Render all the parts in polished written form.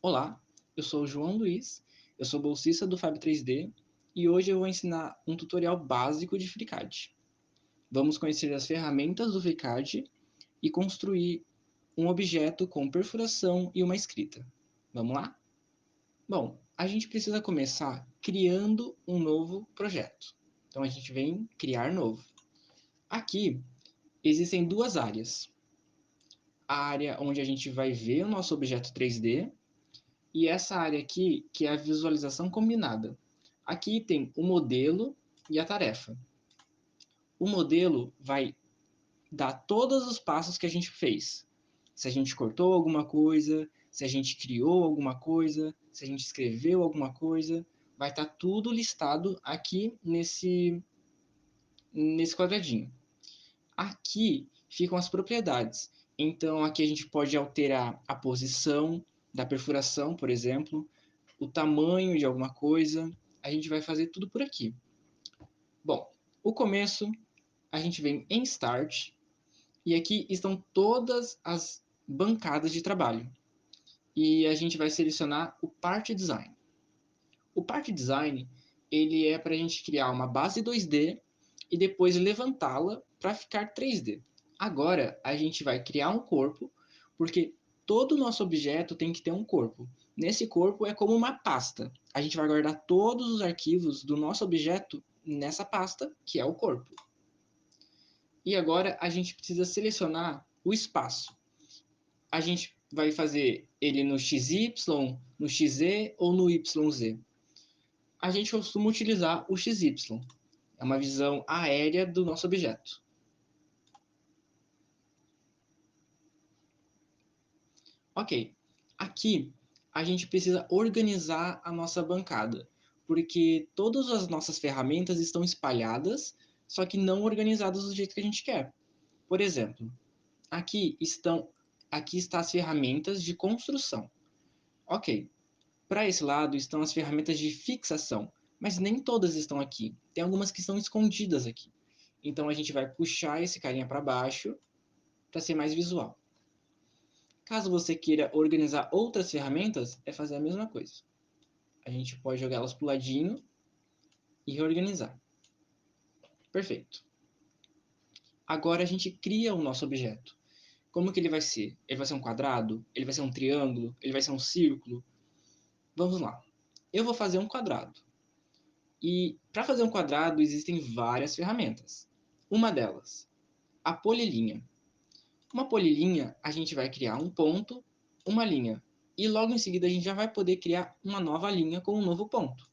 Olá, eu sou o João Luiz, eu sou bolsista do Fab 3D e hoje eu vou ensinar um tutorial básico de FreeCAD. Vamos conhecer as ferramentas do FreeCAD e construir um objeto com perfuração e uma escrita. Vamos lá? Bom, a gente precisa começar criando um novo projeto. Então a gente vem criar novo. Aqui existem duas áreas. A área onde a gente vai ver o nosso objeto 3D e essa área aqui, que é a visualização combinada. Aqui tem o modelo e a tarefa. O modelo vai dar todos os passos que a gente fez. Se a gente cortou alguma coisa, se a gente criou alguma coisa, se a gente escreveu alguma coisa, vai estar tudo listado aqui nesse quadradinho. Aqui ficam as propriedades. Então, aqui a gente pode alterar a posição da perfuração, por exemplo, o tamanho de alguma coisa. A gente vai fazer tudo por aqui. Bom, o começo, a gente vem em Start, e aqui estão todas as bancadas de trabalho. E a gente vai selecionar o Part Design. O Part Design, ele é para a gente criar uma base 2D e depois levantá-la para ficar 3D. Agora, a gente vai criar um corpo, porque todo o nosso objeto tem que ter um corpo. Nesse corpo é como uma pasta. A gente vai guardar todos os arquivos do nosso objeto nessa pasta, que é o corpo. E agora a gente precisa selecionar o espaço. A gente vai fazer ele no XY, no XZ ou no YZ. A gente costuma utilizar o XY. É uma visão aérea do nosso objeto. Ok, aqui a gente precisa organizar a nossa bancada, porque todas as nossas ferramentas estão espalhadas, só que não organizadas do jeito que a gente quer. Por exemplo, aqui está as ferramentas de construção. Ok, para esse lado estão as ferramentas de fixação, mas nem todas estão aqui. Tem algumas que estão escondidas aqui. Então a gente vai puxar esse carinha para baixo para ser mais visual. Caso você queira organizar outras ferramentas, é fazer a mesma coisa. A gente pode jogar elas para o ladinho e reorganizar. Perfeito. Agora a gente cria o nosso objeto. Como que ele vai ser? Ele vai ser um quadrado? Ele vai ser um triângulo? Ele vai ser um círculo? Vamos lá. Eu vou fazer um quadrado. E para fazer um quadrado existem várias ferramentas. Uma delas, a polilinha. Uma polilinha, a gente vai criar um ponto, uma linha. E logo em seguida a gente já vai poder criar uma nova linha com um novo ponto.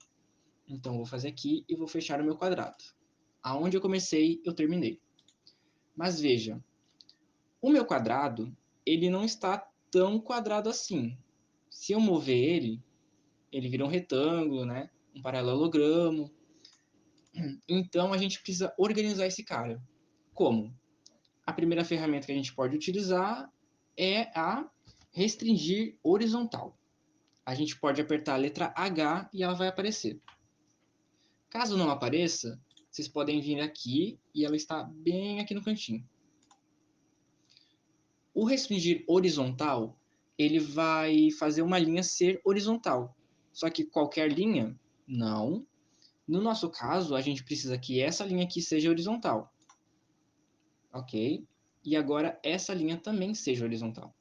Então, vou fazer aqui e vou fechar o meu quadrado. Aonde eu comecei, eu terminei. Mas veja, o meu quadrado, ele não está tão quadrado assim. Se eu mover ele vira um retângulo, né? Um paralelogramo. Então, a gente precisa organizar esse cara. Como? A primeira ferramenta que a gente pode utilizar é a restringir horizontal. A gente pode apertar a letra H e ela vai aparecer. Caso não apareça, vocês podem vir aqui e ela está bem aqui no cantinho. O restringir horizontal, ele vai fazer uma linha ser horizontal. Só que qualquer linha, não. No nosso caso, a gente precisa que essa linha aqui seja horizontal. Ok? E agora essa linha também seja horizontal.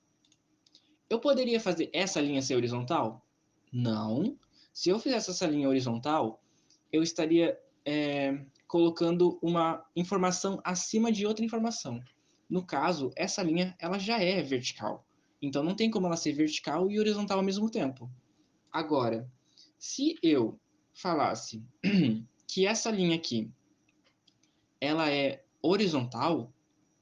Eu poderia fazer essa linha ser horizontal? Não. Se eu fizesse essa linha horizontal, eu estaria colocando uma informação acima de outra informação. No caso, essa linha ela já é vertical. Então não tem como ela ser vertical e horizontal ao mesmo tempo. Agora, se eu falasse que essa linha aqui ela é horizontal,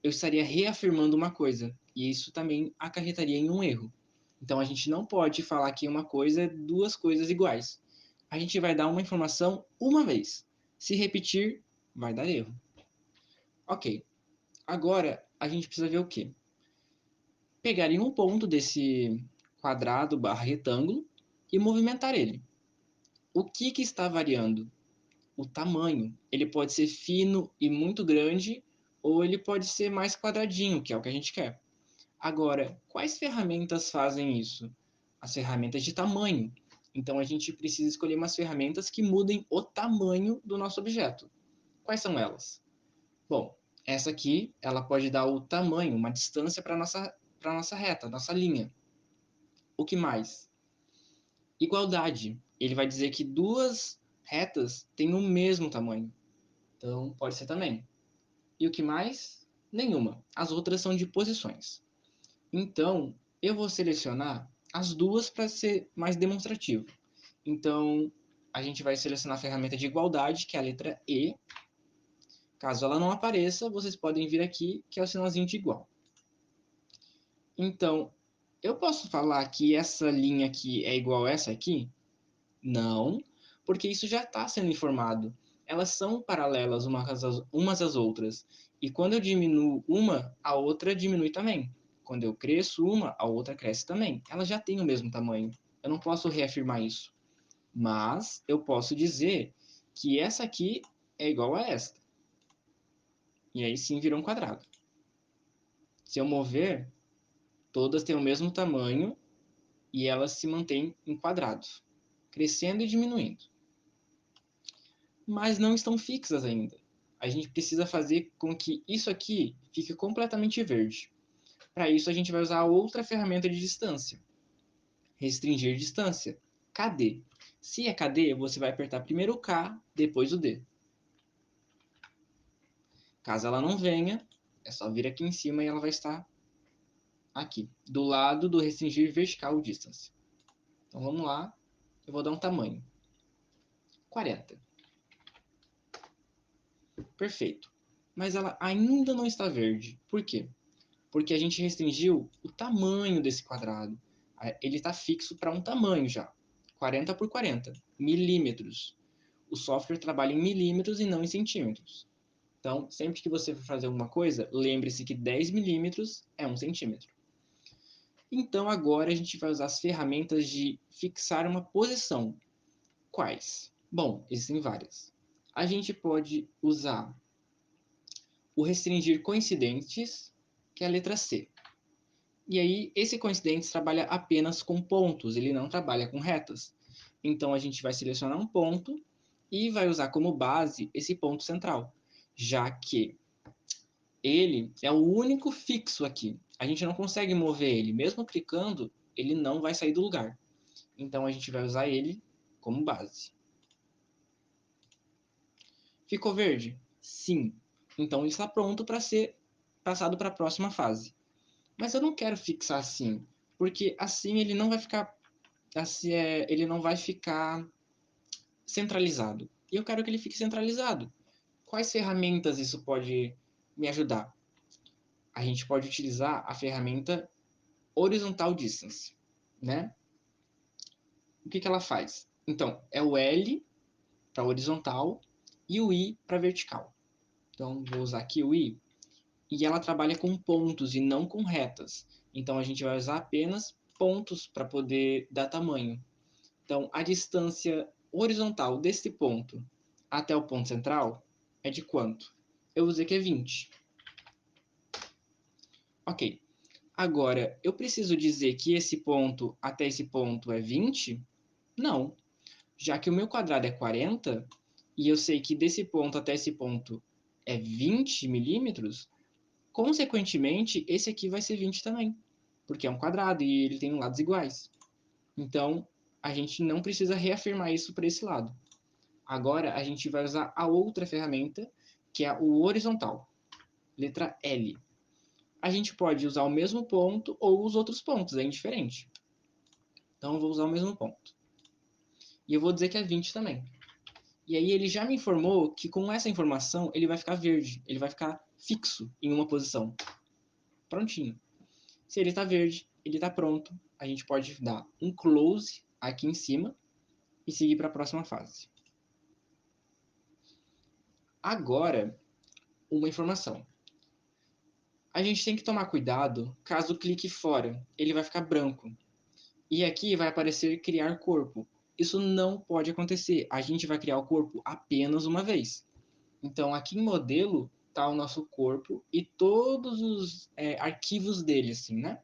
eu estaria reafirmando uma coisa. E isso também acarretaria em um erro. Então a gente não pode falar que uma coisa é duas coisas iguais. A gente vai dar uma informação uma vez. Se repetir, vai dar erro. Ok. Agora a gente precisa ver o quê? Pegar em um ponto desse quadrado barra retângulo e movimentar ele. O que está variando? O tamanho. Ele pode ser fino e muito grande, ou ele pode ser mais quadradinho, que é o que a gente quer. Agora, quais ferramentas fazem isso? as ferramentas de tamanho. Então, a gente precisa escolher umas ferramentas que mudem o tamanho do nosso objeto. Quais são elas? Bom, essa aqui, ela pode dar o tamanho, uma distância para a nossa reta, nossa linha. O que mais? Igualdade. Ele vai dizer que duas retas têm o mesmo tamanho. Então, pode ser também. E o que mais? Nenhuma. As outras são de posições. Então, eu vou selecionar as duas para ser mais demonstrativo. Então, a gente vai selecionar a ferramenta de igualdade, que é a letra E. Caso ela não apareça, vocês podem vir aqui, que é o sinalzinho de igual. Então, eu posso falar que essa linha aqui é igual a essa aqui? Não, porque isso já está sendo informado. Elas são paralelas umas às outras. E quando eu diminuo uma, a outra diminui também. Quando eu cresço uma, a outra cresce também. Elas já têm o mesmo tamanho. Eu não posso reafirmar isso. Mas eu posso dizer que essa aqui é igual a esta. E aí sim virou um quadrado. Se eu mover, todas têm o mesmo tamanho e elas se mantêm em quadrados, crescendo e diminuindo. Mas não estão fixas ainda. A gente precisa fazer com que isso aqui fique completamente verde. Para isso, a gente vai usar outra ferramenta de distância. Restringir distância. KD. Se é KD, você vai apertar primeiro o K, depois o D. Caso ela não venha, é só vir aqui em cima e ela vai estar aqui, do lado do restringir vertical distance. Então vamos lá, eu vou dar um tamanho. 40. Perfeito. Mas ela ainda não está verde. Por quê? Porque a gente restringiu o tamanho desse quadrado. Ele está fixo para um tamanho já. 40 por 40 milímetros. O software trabalha em milímetros e não em centímetros. Então, sempre que você for fazer alguma coisa, lembre-se que 10 milímetros é 1 centímetro. Então, agora a gente vai usar as ferramentas de fixar uma posição. Quais? Bom, existem várias. A gente pode usar o restringir coincidentes, que é a letra C. E aí, esse coincidentes trabalha apenas com pontos, ele não trabalha com retas. Então, a gente vai selecionar um ponto e vai usar como base esse ponto central, já que ele é o único fixo aqui. A gente não consegue mover ele. Mesmo clicando, ele não vai sair do lugar. Então, a gente vai usar ele como base. Ficou verde? Sim. Então, ele está pronto para ser passado para a próxima fase. Mas eu não quero fixar assim, porque assim ele não vai ficar, assim, ele não vai ficar centralizado. E eu quero que ele fique centralizado. Quais ferramentas isso pode me ajudar? A gente pode utilizar a ferramenta Horizontal Distance, né? O que ela faz? Então, é o L para horizontal e o I para vertical. Então, vou usar aqui o I. E ela trabalha com pontos e não com retas. Então, a gente vai usar apenas pontos para poder dar tamanho. Então, a distância horizontal desse ponto até o ponto central é de quanto? Eu vou dizer que é 20. Ok. Agora, eu preciso dizer que esse ponto até esse ponto é 20? Não. Já que o meu quadrado é 40, e eu sei que desse ponto até esse ponto é 20 milímetros, consequentemente, esse aqui vai ser 20 também, porque é um quadrado e ele tem lados iguais. Então, a gente não precisa reafirmar isso para esse lado. Agora, a gente vai usar a outra ferramenta, que é o horizontal, letra L. A gente pode usar o mesmo ponto ou os outros pontos, é indiferente. Então, eu vou usar o mesmo ponto. E eu vou dizer que é 20 também. E aí ele já me informou que com essa informação ele vai ficar verde, ele vai ficar fixo em uma posição. Prontinho. Se ele está verde, ele está pronto. A gente pode dar um close aqui em cima e seguir para a próxima fase. Agora, uma informação. A gente tem que tomar cuidado caso clique fora, ele vai ficar branco. E aqui vai aparecer criar corpo. Isso não pode acontecer. A gente vai criar o corpo apenas uma vez. Então, aqui em modelo está o nosso corpo e todos os arquivos dele, assim, né?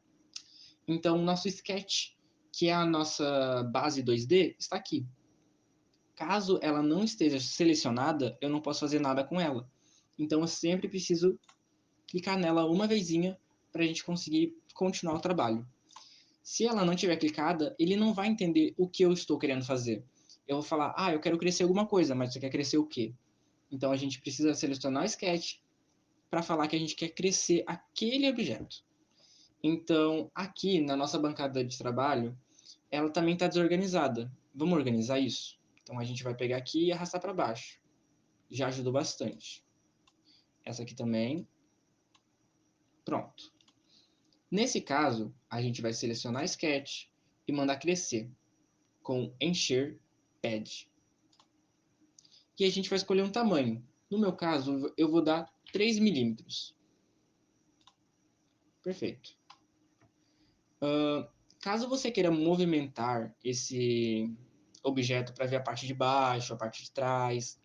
Então, o nosso sketch, que é a nossa base 2D, está aqui. Caso ela não esteja selecionada, eu não posso fazer nada com ela. Então eu sempre preciso clicar nela uma vezinha para a gente conseguir continuar o trabalho. Se ela não tiver clicada, ele não vai entender o que eu estou querendo fazer. Eu vou falar, eu quero crescer alguma coisa, mas você quer crescer o quê? Então a gente precisa selecionar o sketch para falar que a gente quer crescer aquele objeto. Então, aqui na nossa bancada de trabalho, ela também está desorganizada. Vamos organizar isso? Então a gente vai pegar aqui e arrastar para baixo. Já ajudou bastante. Essa aqui também. Pronto. Nesse caso, a gente vai selecionar Sketch e mandar crescer com Encher Pad. E a gente vai escolher um tamanho. No meu caso, eu vou dar 3 milímetros. Perfeito. Caso você queira movimentar esse objeto para ver a parte de baixo, a parte de trás,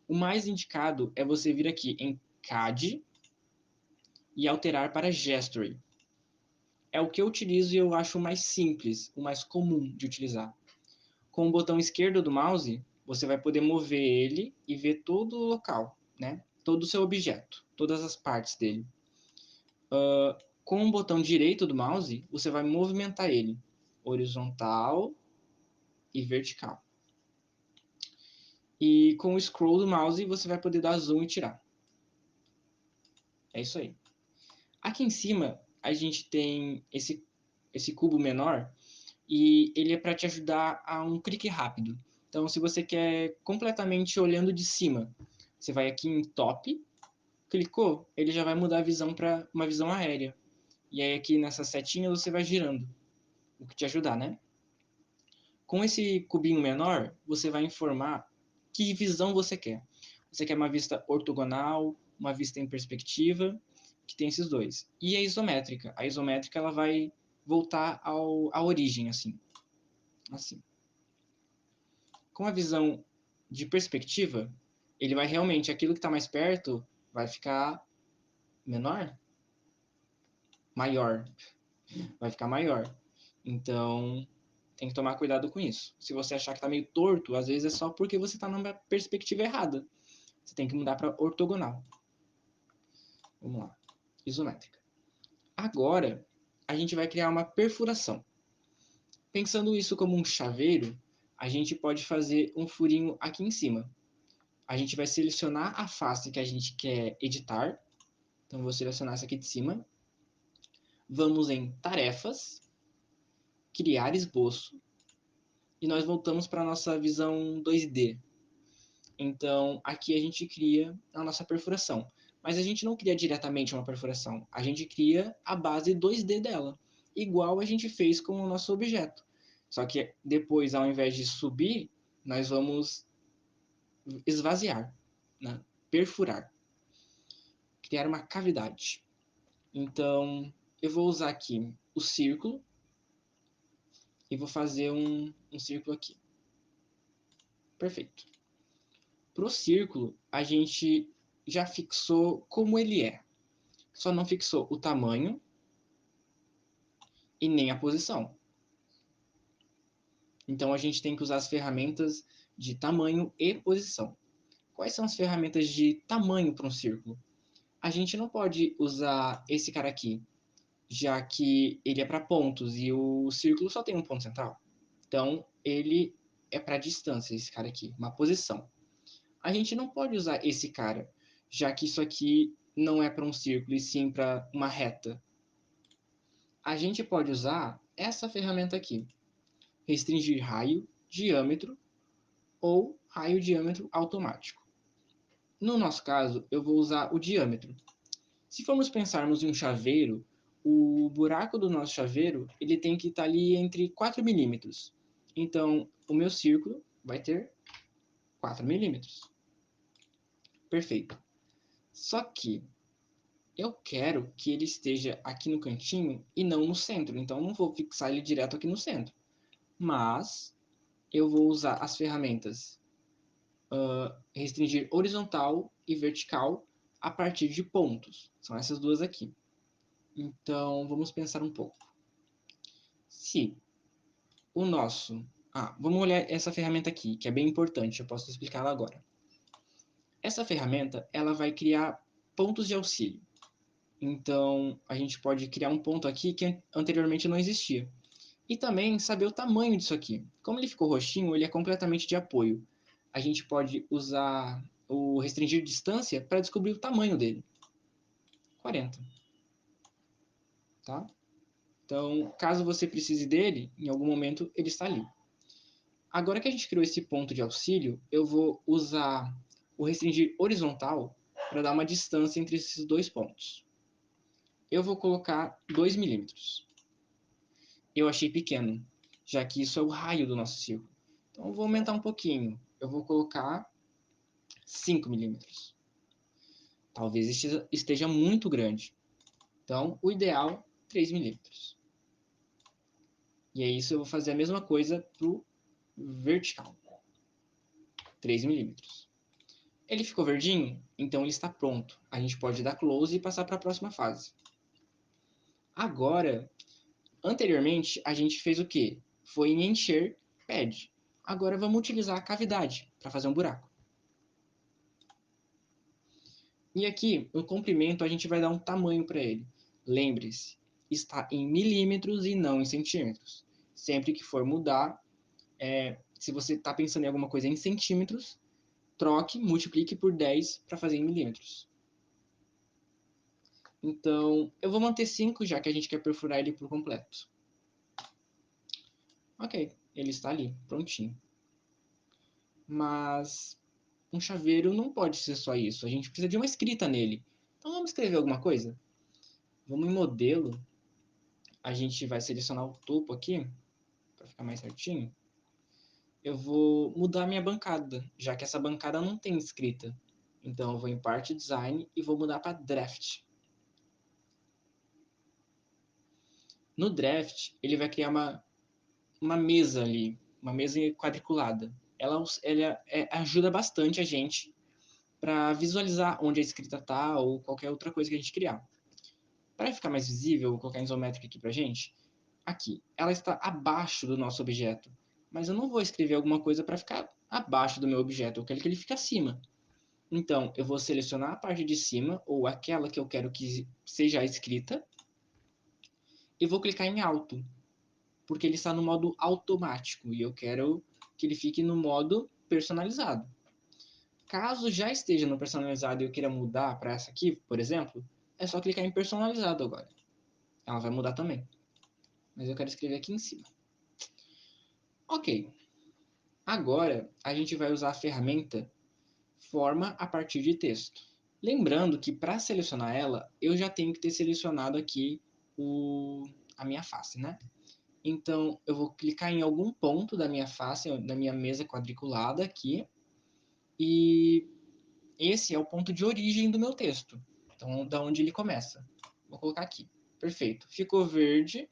o mais indicado é você vir aqui em CAD e alterar para Gestory. É o que eu utilizo e eu acho o mais simples, o mais comum de utilizar. Com o botão esquerdo do mouse, você vai poder mover ele e ver todo o local, né? Todo o seu objeto, todas as partes dele. Com o botão direito do mouse, você vai movimentar ele, horizontal e vertical. E com o scroll do mouse, você vai poder dar zoom e tirar. É isso aí. Aqui em cima, a gente tem esse cubo menor, e ele é para te ajudar a um clique rápido. Então, se você quer completamente olhando de cima, você vai aqui em Top, clicou, ele já vai mudar a visão para uma visão aérea. E aí aqui nessa setinha você vai girando, o que te ajudar, né? Com esse cubinho menor, você vai informar que visão você quer. Você quer uma vista ortogonal, uma vista em perspectiva, que tem esses dois. E a isométrica. A isométrica ela vai voltar à origem, assim. Com a visão de perspectiva, ele vai realmente, aquilo que está mais perto vai ficar menor? Maior. Vai ficar maior. Então, tem que tomar cuidado com isso. Se você achar que está meio torto, às vezes é só porque você está numa perspectiva errada. Você tem que mudar para ortogonal. Vamos lá. Isométrica. Agora, a gente vai criar uma perfuração. Pensando isso como um chaveiro, a gente pode fazer um furinho aqui em cima. A gente vai selecionar a face que a gente quer editar. Então, vou selecionar essa aqui de cima. Vamos em Tarefas, Criar Esboço. E nós voltamos para a nossa visão 2D. Então, aqui a gente cria a nossa perfuração. Mas a gente não cria diretamente uma perfuração. A gente cria a base 2D dela. Igual a gente fez com o nosso objeto. Só que depois, ao invés de subir, nós vamos esvaziar, né? Perfurar. Criar uma cavidade. Então, eu vou usar aqui o círculo e vou fazer um círculo aqui. Perfeito. Para o círculo, a gente já fixou como ele é. Só não fixou o tamanho e nem a posição. Então, a gente tem que usar as ferramentas de tamanho e posição. Quais são as ferramentas de tamanho para um círculo? A gente não pode usar esse cara aqui, já que ele é para pontos e o círculo só tem um ponto central. Então, ele é para distância, esse cara aqui, uma posição. A gente não pode usar esse cara, já que isso aqui não é para um círculo e sim para uma reta. A gente pode usar essa ferramenta aqui, restringir raio, diâmetro ou raio-diâmetro automático. No nosso caso, eu vou usar o diâmetro. Se formos pensarmos em um chaveiro, o buraco do nosso chaveiro ele tem que estar ali entre 4 milímetros. Então, o meu círculo vai ter 4 milímetros. Perfeito. Só que eu quero que ele esteja aqui no cantinho e não no centro. Então, eu não vou fixar ele direto aqui no centro. Mas eu vou usar as ferramentas restringir horizontal e vertical a partir de pontos. São essas duas aqui. Então, vamos pensar um pouco. Se o nosso... vamos olhar essa ferramenta aqui, que é bem importante, eu posso explicá-la agora. Essa ferramenta, ela vai criar pontos de auxílio. Então, a gente pode criar um ponto aqui que anteriormente não existia. E também saber o tamanho disso aqui. Como ele ficou roxinho, ele é completamente de apoio. A gente pode usar o restringir distância para descobrir o tamanho dele. 40. Tá? Então, caso você precise dele, em algum momento ele está ali. Agora que a gente criou esse ponto de auxílio, eu vou usar o restringir horizontal para dar uma distância entre esses dois pontos. Eu vou colocar 2 milímetros. Eu achei pequeno, já que isso é o raio do nosso círculo. Então eu vou aumentar um pouquinho. Eu vou colocar 5 milímetros. Talvez esteja muito grande. Então, o ideal, 3 milímetros. E é isso, eu vou fazer a mesma coisa para o vertical. 3 milímetros. Ele ficou verdinho? Então ele está pronto. A gente pode dar close e passar para a próxima fase. Agora, anteriormente, a gente fez o quê? Foi em encher pad. Agora vamos utilizar a cavidade para fazer um buraco. E aqui, no comprimento, a gente vai dar um tamanho para ele. Lembre-se, está em milímetros e não em centímetros. Sempre que for mudar, se você está pensando em alguma coisa em centímetros, troque, multiplique por 10 para fazer em milímetros. Então, eu vou manter 5, já que a gente quer perfurar ele por completo. Ok, ele está ali, prontinho. Mas um chaveiro não pode ser só isso. A gente precisa de uma escrita nele. Então vamos escrever alguma coisa? Vamos em modelo. A gente vai selecionar o topo aqui, para ficar mais certinho. Eu vou mudar a minha bancada, já que essa bancada não tem escrita. Então eu vou em parte design e vou mudar para draft. No draft, ele vai criar uma mesa ali, uma mesa quadriculada. Ela ajuda bastante a gente para visualizar onde a escrita está ou qualquer outra coisa que a gente criar. Para ficar mais visível, vou colocar em isométrico aqui para a gente. Aqui, ela está abaixo do nosso objeto, mas eu não vou escrever alguma coisa para ficar abaixo do meu objeto, eu quero que ele fique acima. Então, eu vou selecionar a parte de cima, ou aquela que eu quero que seja escrita, e vou clicar em alto, porque ele está no modo automático, e eu quero que ele fique no modo personalizado. Caso já esteja no personalizado e eu queira mudar para essa aqui, por exemplo, é só clicar em personalizado agora. Ela vai mudar também. Mas eu quero escrever aqui em cima. Ok. Agora, a gente vai usar a ferramenta forma a partir de texto. Lembrando que para selecionar ela, eu já tenho que ter selecionado aqui a minha face, né? Então, eu vou clicar em algum ponto da minha face, da minha mesa quadriculada aqui, e esse é o ponto de origem do meu texto. Então, da onde ele começa. Vou colocar aqui. Perfeito. Ficou verde.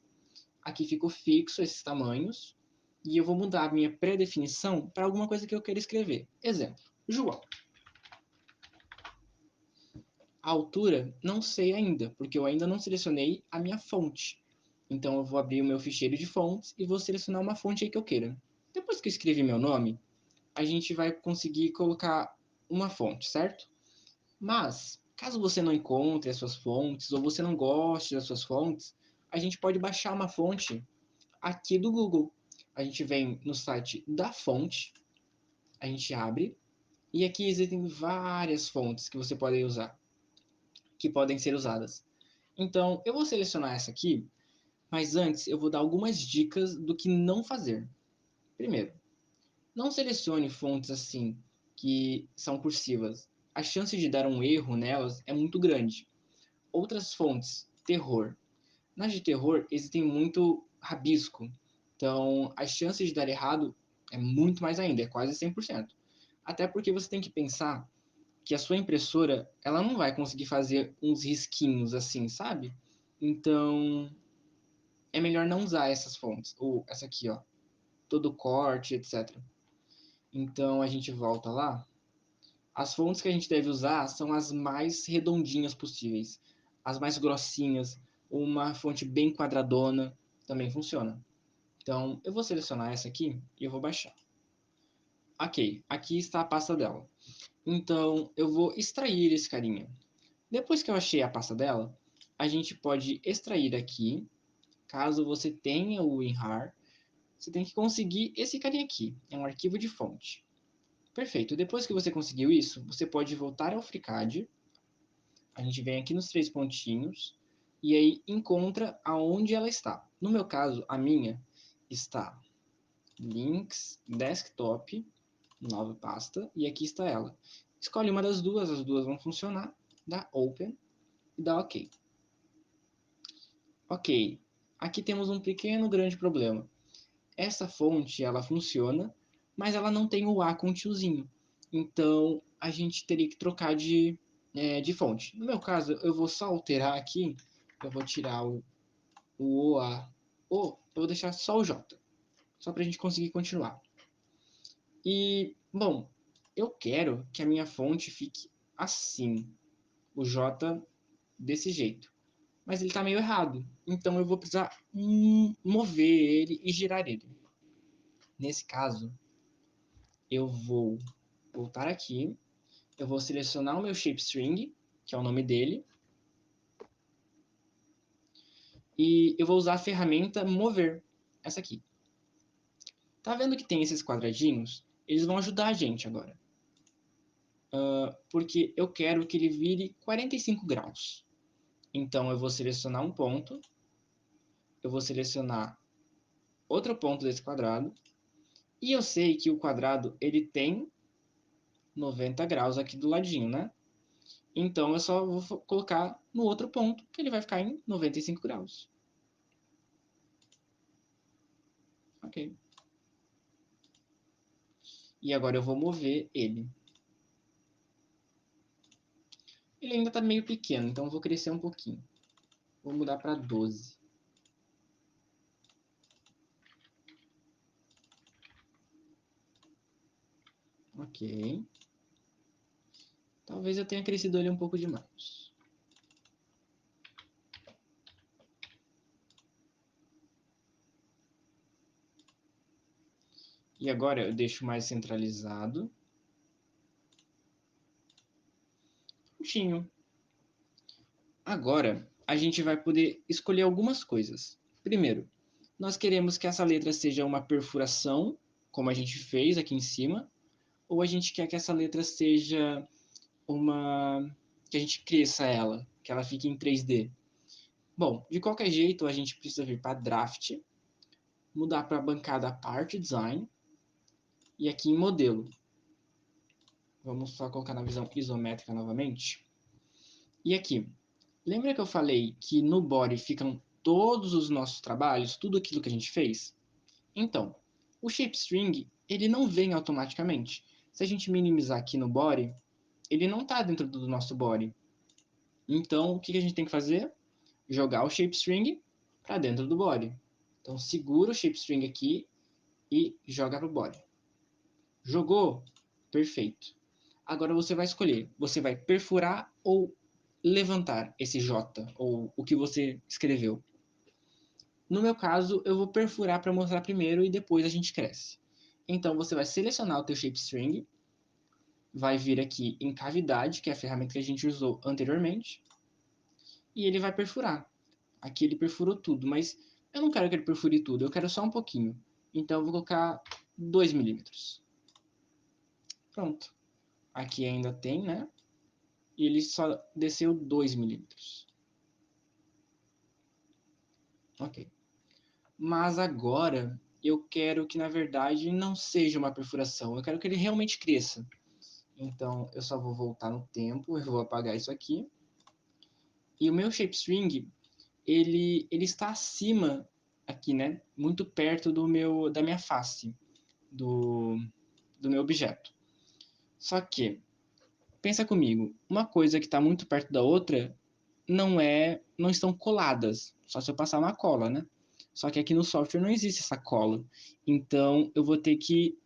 Aqui ficou fixo esses tamanhos. E eu vou mudar a minha pré-definição para alguma coisa que eu queira escrever. Exemplo, João. A altura, não sei ainda, porque eu ainda não selecionei a minha fonte. Então eu vou abrir o meu ficheiro de fontes e vou selecionar uma fonte aí que eu queira. Depois que eu escrevi meu nome, a gente vai conseguir colocar uma fonte, certo? Mas, caso você não encontre as suas fontes ou você não goste das suas fontes, a gente pode baixar uma fonte aqui do Google. A gente vem no site da fonte, a gente abre, e aqui existem várias fontes que você pode usar, que podem ser usadas. Então, eu vou selecionar essa aqui, mas antes eu vou dar algumas dicas do que não fazer. Primeiro, não selecione fontes assim, que são cursivas. A chance de dar um erro nelas é muito grande. Outras fontes, terror. Nas de terror existem muito rabisco, então as chances de dar errado é muito mais ainda, é quase 100%. Até porque você tem que pensar que a sua impressora, ela não vai conseguir fazer uns risquinhos assim, sabe? Então, é melhor não usar essas fontes, ou essa aqui, ó, todo corte, etc. Então, a gente volta lá. As fontes que a gente deve usar são as mais redondinhas possíveis, as mais grossinhas, uma fonte bem quadradona também funciona. Então, eu vou selecionar essa aqui e eu vou baixar. Ok, aqui está a pasta dela. Então, eu vou extrair esse carinha. Depois que eu achei a pasta dela, a gente pode extrair aqui. Caso você tenha o WinRAR, você tem que conseguir esse carinha aqui. É um arquivo de fonte. Perfeito. Depois que você conseguiu isso, você pode voltar ao FreeCAD. A gente vem aqui nos 3 pontinhos e aí encontra aonde ela está. No meu caso, a minha está Links, Desktop, nova pasta, e aqui está ela. Escolhe uma das duas, as duas vão funcionar, dá Open e dá OK. Ok, aqui temos um pequeno grande problema. Essa fonte, ela funciona, mas ela não tem o A com tiozinho. Então, a gente teria que trocar de fonte. No meu caso, eu vou só alterar aqui, eu vou tirar o A, eu vou deixar só o J, só para a gente conseguir continuar. E, bom, eu quero que a minha fonte fique assim, o J desse jeito. Mas ele está meio errado, então eu vou precisar mover ele e girar ele. Nesse caso, eu vou voltar aqui, eu vou selecionar o meu shape string, que é o nome dele, e eu vou usar a ferramenta mover, essa aqui. Tá vendo que tem esses quadradinhos? Eles vão ajudar a gente agora. Porque eu quero que ele vire 45 graus. Então eu vou selecionar um ponto, eu vou selecionar outro ponto desse quadrado, e eu sei que o quadrado ele tem 90 graus aqui do ladinho, né? Então eu só vou colocar no outro ponto, que ele vai ficar em 95 graus. Ok. E agora eu vou mover ele. Ele ainda está meio pequeno, então eu vou crescer um pouquinho. Vou mudar para 12. Ok. Talvez eu tenha crescido ele um pouco demais. E agora eu deixo mais centralizado. Prontinho. Agora a gente vai poder escolher algumas coisas. Primeiro, nós queremos que essa letra seja uma perfuração, como a gente fez aqui em cima, ou a gente quer que essa letra seja que a gente cresça ela, que ela fique em 3D. Bom, de qualquer jeito, a gente precisa vir para Draft, mudar para a bancada Part Design, e aqui em Modelo. Vamos só colocar na visão isométrica novamente. E aqui, lembra que eu falei que no Body ficam todos os nossos trabalhos, tudo aquilo que a gente fez? Então, o Shape String, ele não vem automaticamente. Se a gente minimizar aqui no Body, ele não está dentro do nosso Body. Então, o que a gente tem que fazer? Jogar o Shape String para dentro do Body. Então, segura o Shape String aqui e joga para o Body. Jogou? Perfeito. Agora você vai escolher. Você vai perfurar ou levantar esse J, ou o que você escreveu. No meu caso, eu vou perfurar para mostrar primeiro e depois a gente cresce. Então você vai selecionar o teu shape string, vai vir aqui em cavidade, que é a ferramenta que a gente usou anteriormente, e ele vai perfurar. Aqui ele perfurou tudo, mas eu não quero que ele perfure tudo, eu quero só um pouquinho. Então eu vou colocar 2 milímetros. Pronto. Aqui ainda tem, né? E ele só desceu 2 milímetros. Ok. Mas agora eu quero que, na verdade, não seja uma perfuração. Eu quero que ele realmente cresça. Então, eu só vou voltar no tempo, eu vou apagar isso aqui. E o meu shape string, ele está acima aqui, né? Muito perto da minha face, do, do meu objeto. Só que, pensa comigo, uma coisa que está muito perto da outra não estão coladas, só se eu passar uma cola, né? Só que aqui no software não existe essa cola. Então eu vou ter que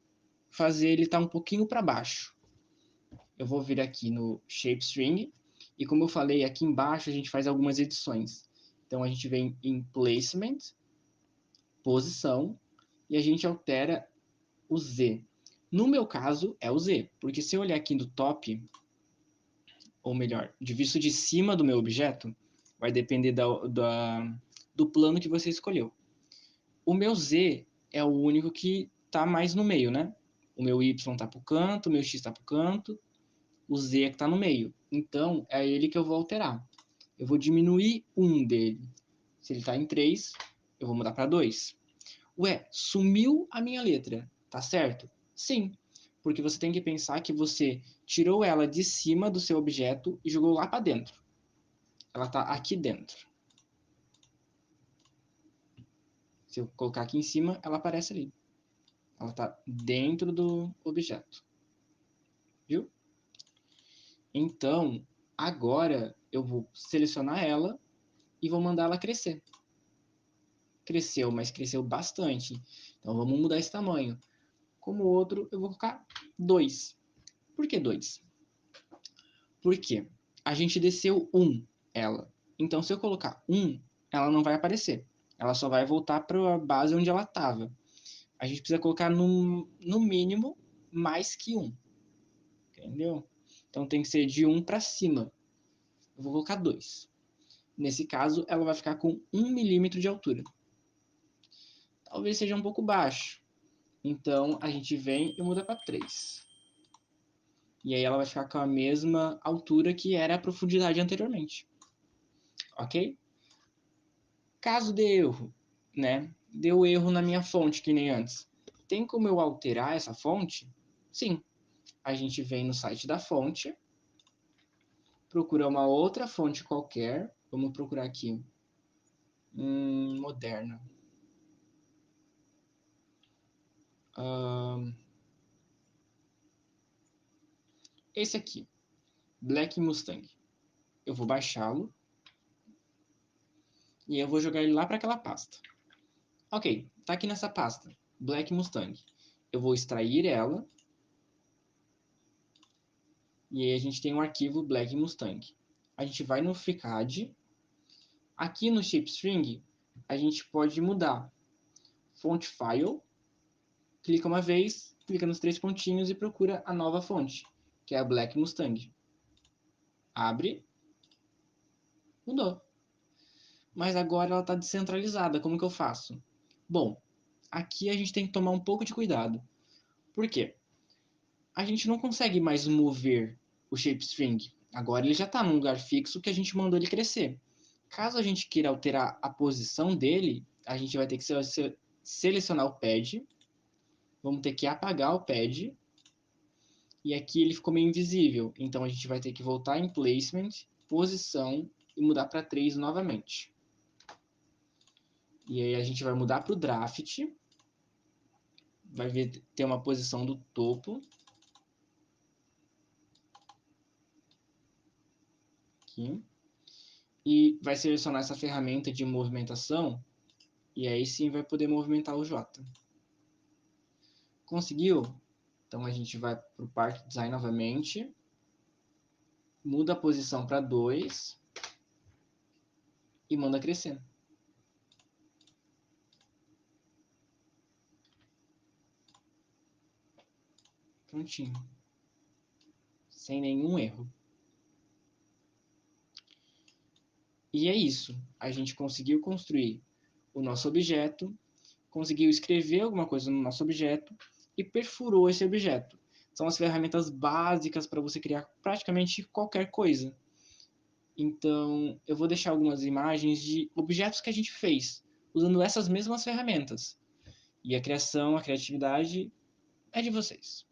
fazer ele estar um pouquinho para baixo. Eu vou vir aqui no Shape String e como eu falei, aqui embaixo a gente faz algumas edições. Então a gente vem em Placement, Posição, e a gente altera o Z. No meu caso, é o Z, porque se eu olhar aqui do top, ou melhor, de visto de cima do meu objeto, vai depender do plano que você escolheu. O meu Z é o único que está mais no meio, né? O meu Y está para o canto, o meu X está para o canto, o Z é que está no meio. Então, é ele que eu vou alterar. Eu vou diminuir um dele. Se ele está em 3, eu vou mudar para 2. Ué, sumiu a minha letra, tá certo? Sim, porque você tem que pensar que você tirou ela de cima do seu objeto e jogou lá para dentro. Ela está aqui dentro. Se eu colocar aqui em cima, ela aparece ali. Ela está dentro do objeto. Viu? Então, agora eu vou selecionar ela e vou mandar ela crescer. Cresceu, mas cresceu bastante. Então, vamos mudar esse tamanho. Como outro, eu vou colocar 2. Por que 2? Porque a gente desceu 1 ela. Então, se eu colocar 1, ela não vai aparecer. Ela só vai voltar para a base onde ela estava. A gente precisa colocar no mínimo mais que 1. Entendeu? Então, tem que ser de 1 para cima. Eu vou colocar 2. Nesse caso, ela vai ficar com 1 milímetro de altura. Talvez seja um pouco baixo. Então, a gente vem e muda para 3. E aí ela vai ficar com a mesma altura que era a profundidade anteriormente. Ok? Caso dê erro, né? Deu erro na minha fonte, que nem antes. Tem como eu alterar essa fonte? Sim. A gente vem no site da fonte, procura uma outra fonte qualquer. Vamos procurar aqui. Moderna. Esse aqui, Black Mustang. Eu vou baixá-lo e eu vou jogar ele lá para aquela pasta. Ok, tá aqui nessa pasta, Black Mustang. Eu vou extrair ela e aí a gente tem um arquivo Black Mustang. A gente vai no FreeCAD. Aqui no ShapeString, a gente pode mudar Font File, clica uma vez, clica nos 3 pontinhos e procura a nova fonte, que é a Black Mustang. Abre, mudou. Mas agora ela está descentralizada, como que eu faço? Bom, aqui a gente tem que tomar um pouco de cuidado. Por quê? A gente não consegue mais mover o ShapeString. Agora ele já está num lugar fixo que a gente mandou ele crescer. Caso a gente queira alterar a posição dele, a gente vai ter que selecionar o pad. Vamos ter que apagar o pad. E aqui ele ficou meio invisível. Então a gente vai ter que voltar em Placement, Posição e mudar para 3 novamente. E aí a gente vai mudar para o Draft. Vai ver, ter uma posição do topo. Aqui. E vai selecionar essa ferramenta de movimentação. E aí sim vai poder movimentar o J. Conseguiu? Então a gente vai para o Park Design novamente. Muda a posição para 2. E manda crescer. Prontinho. Sem nenhum erro. E é isso. A gente conseguiu construir o nosso objeto, conseguiu escrever alguma coisa no nosso objeto e perfurou esse objeto. São as ferramentas básicas para você criar praticamente qualquer coisa. Então, eu vou deixar algumas imagens de objetos que a gente fez usando essas mesmas ferramentas. E a criação, a criatividade é de vocês.